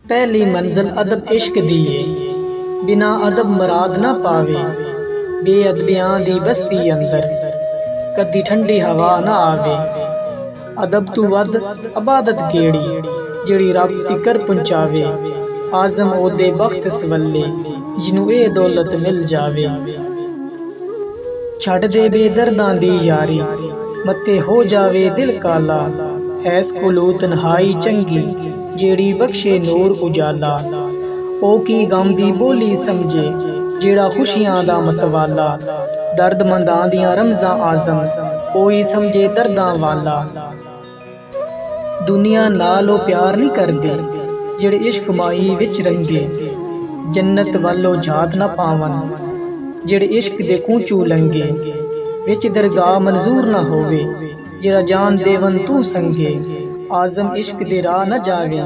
पहली मंजिल अदब इश्क दिए, बिना अदब मुराद ना पावे। बेअदबियां दी बस्ती अंदर कदी ठंडी हवा ना आवे। अदब तू वद अबादत केड़ी, जेड़ी रब तिकर पहुंचावे। आजम ओदे वक्त सवले, जिन्नू ए दौलत मिल जावे। छड़ दे बेदर्दां दी यारी, मत्ते हो जावे दिल काला। ऐस कोलो तन्हाई चंगी, जेड़ी बख्शे नूर उजाला। ओ की गम दी बोली समझे, जेड़ा खुशियां दा मतवाला। दर्दमंदां दियां रमज़ां आज़म, कोई समझे दर्दां वाला। दुनिया नाल ओ प्यार नहीं करदे, जेड़े इश्क माई विच रंगे। जन्नत वालों झात ना पावन, जेड़े इश्क दे कूचू लंगे। विच दरगाह मंजूर ना होवे, जेड़ा जान देवन तू संगे। आज़म इश्क दे राह न जावे,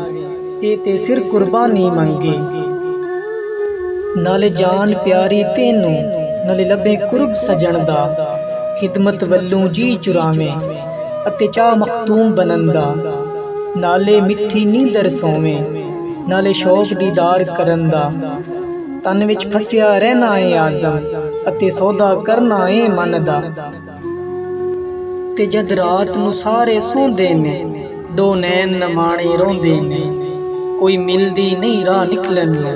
ए ते सिर कुर्बानी मंगे। नाले जान प्यारी तेनू, नाले लबे कुर्ब सजन दा। खिदमत वल्लों जी चुरावे, अते चाह मखतूम बनंदा। नाले मिठी नींदर सोवे, नाले शौक दीदार करंदा। तन विच फसिया रहना है आज़म, अते सौदा करना है मन दा। ते जद रात नू सारे सोंदे ने, दो नैन नमाणे रोंदे ने। कोई मिलदी नहीं राह निकलन नू,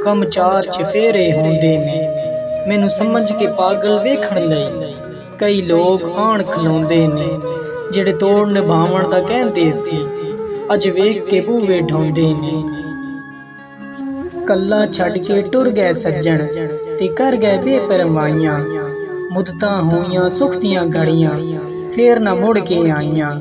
कम चार चफेरे होंदे ने। मैनू समझ के पागल वेखण लई, कई लोग आण खलोंदे ने। जेड़े तोड़ निभावण दा कहंदे सी, अज वेख के बूवे ढोंदे ने। कल्ला छड़ के टुर गए सज्जन, ते कर गए बेपरवाहियां। मुद्दतां होइयां सुख दियां घड़ियां, फेर ना मुड़ के आईयां।